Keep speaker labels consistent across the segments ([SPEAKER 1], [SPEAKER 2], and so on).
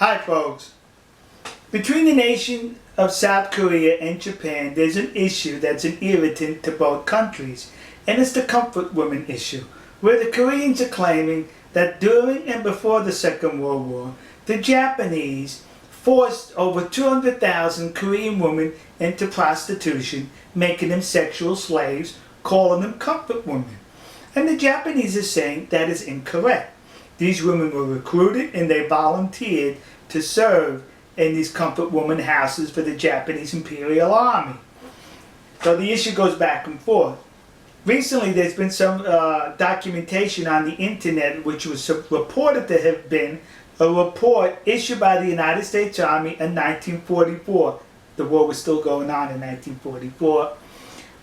[SPEAKER 1] Hi folks. Between the nation of South Korea and Japan, there's an issue that's an irritant to both countries, and it's the comfort woman issue, where the Koreans are claiming that during and before the Second World War, the Japanese forced over 200,000 Korean women into prostitution, making them sexual slaves, calling them comfort women. And the Japanese are saying that is incorrect. These women were recruited and they volunteered to serve in these comfort woman houses for the Japanese Imperial Army. So the issue goes back and forth. Recently there's been some documentation on the internet which was reported to have been a report issued by the United States Army in 1944. The war was still going on in 1944,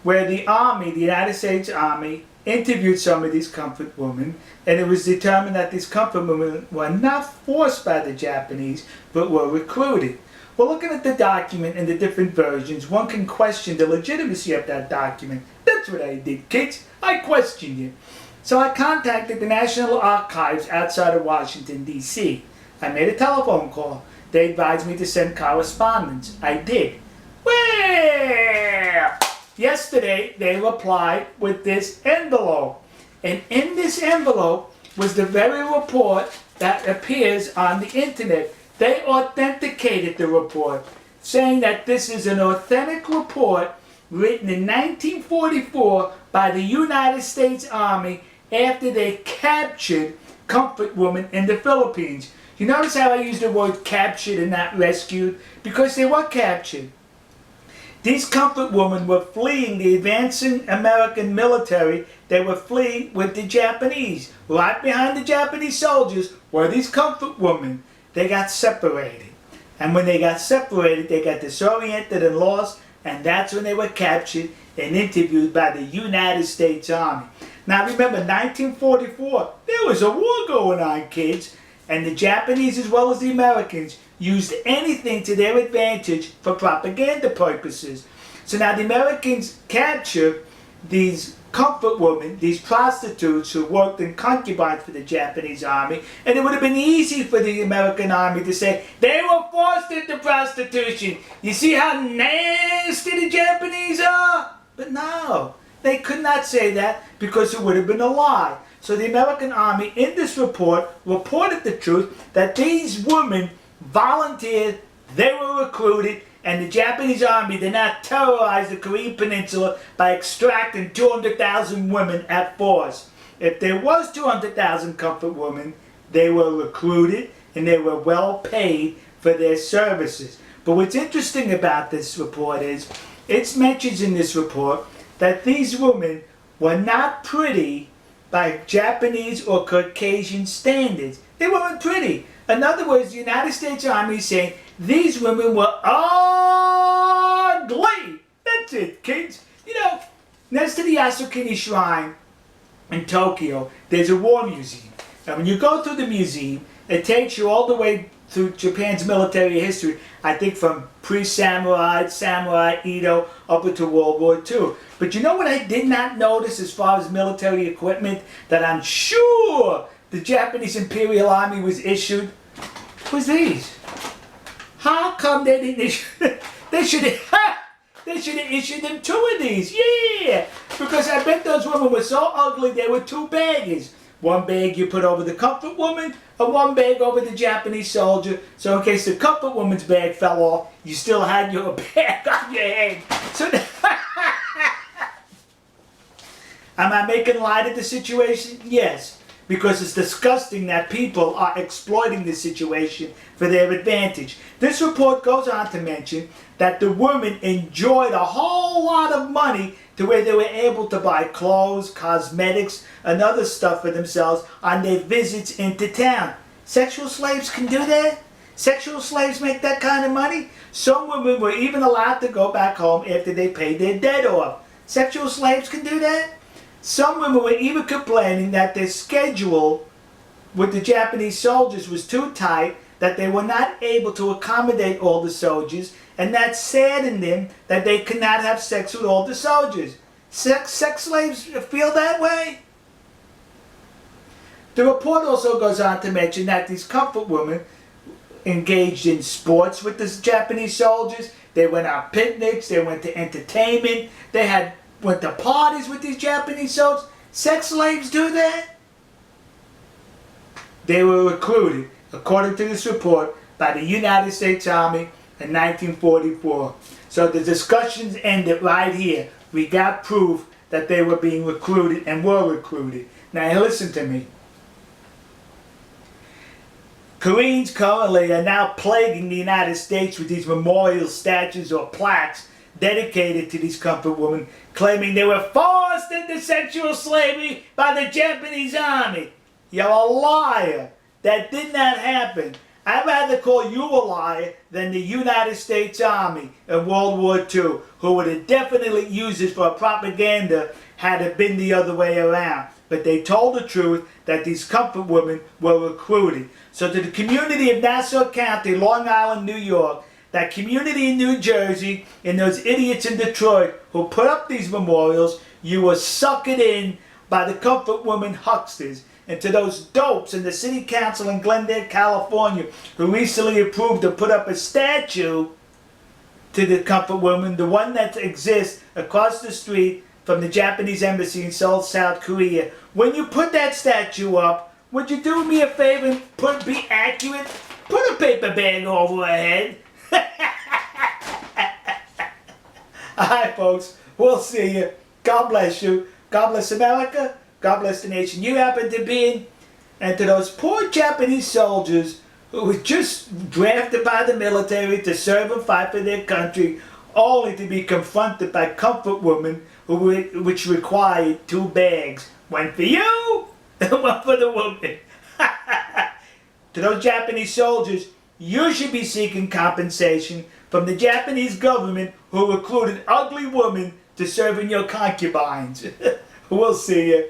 [SPEAKER 1] where the Army, the United States Army, interviewed some of these comfort women, and it was determined that these comfort women were not forced by the Japanese, but were recruited. Well, looking at the document and the different versions, one can question the legitimacy of that document. That's what I did, kids. I questioned it. So I contacted the National Archives outside of Washington, D.C. I made a telephone call. They advised me to send correspondence. I did. Well, yesterday they replied with this envelope. And in this envelope was the very report that appears on the internet. They authenticated the report, saying that this is an authentic report written in 1944 by the United States Army after they captured comfort women in the Philippines. You notice how I used the word captured and not rescued? Because they were captured. These comfort women were fleeing the advancing American military. They were fleeing with the Japanese. Right behind the Japanese soldiers were these comfort women. They got separated. And when they got separated, they got disoriented and lost, and that's when they were captured and interviewed by the United States Army. Now remember, 1944, there was a war going on, kids, and the Japanese as well as the Americans used anything to their advantage for propaganda purposes. So now the Americans captured these comfort women, these prostitutes who worked in concubines for the Japanese army, and it would have been easy for the American army to say, they were forced into prostitution. You see how nasty the Japanese are? But no, they could not say that because it would have been a lie. So the American army in this report reported the truth that these women volunteered, they were recruited, and the Japanese army did not terrorize the Korean peninsula by extracting 200,000 women at force. If there was 200,000 comfort women, they were recruited and they were well paid for their services. But what's interesting about this report is, it mentions in this report that these women were not pretty by Japanese or Caucasian standards. They weren't pretty. In other words, the United States Army is saying these women were ugly. That's it, kids. You know, next to the Yasukuni Shrine in Tokyo, there's a war museum. And when you go through the museum, it takes you all the way through Japan's military history, I think from pre-samurai, samurai, Edo, up into World War II. But you know what I did not notice as far as military equipment that I'm sure the Japanese Imperial Army was issued? Was these. How come they didn't issue? They should have issued them 2 of these. Yeah, because I bet those women were so ugly they were 2 baggers. One bag you put over the comfort woman, and one bag over the Japanese soldier. So in case the comfort woman's bag fell off, you still had your bag on your head. So am I making light of the situation? Yes. Because it's disgusting that people are exploiting the situation for their advantage. This report goes on to mention that the women enjoyed a whole lot of money to where they were able to buy clothes, cosmetics, and other stuff for themselves on their visits into town. Sexual slaves can do that? Sexual slaves make that kind of money? Some women were even allowed to go back home after they paid their debt off. Sexual slaves can do that? Some women were even complaining that their schedule with the Japanese soldiers was too tight, that they were not able to accommodate all the soldiers, and that saddened them that they could not have sex with all the soldiers. Sex slaves feel that way? The report also goes on to mention that these comfort women engaged in sports with the Japanese soldiers. They went on picnics, they went to entertainment, went to parties with these Japanese soldiers. Sex slaves do that? They were recruited, according to this report, by the United States Army in 1944. So the discussions ended right here. We got proof that they were being recruited and were recruited. Now listen to me. Koreans currently are now plaguing the United States with these memorial statues or plaques dedicated to these comfort women, claiming they were forced into sexual slavery by the Japanese army. You're a liar. That did not happen. I'd rather call you a liar than the United States Army in World War II, who would have definitely used this for propaganda had it been the other way around. But they told the truth that these comfort women were recruited. So to the community of Nassau County, Long Island, New York, that community in New Jersey, and those idiots in Detroit who put up these memorials, you were suckered in by the comfort women hucksters. And to those dopes in the city council in Glendale, California, who recently approved to put up a statue to the comfort woman, the one that exists across the street from the Japanese embassy in Seoul, South Korea. When you put that statue up, would you do me a favor and be accurate? Put a paper bag over her head. Alright folks, we'll see you. God bless you. God bless America. God bless the nation you happen to be in. And to those poor Japanese soldiers who were just drafted by the military to serve and fight for their country, only to be confronted by comfort women which required 2 bags. One for you and one for the woman. To those Japanese soldiers, you should be seeking compensation from the Japanese government who recruited ugly women to serve in your concubines. We'll see you.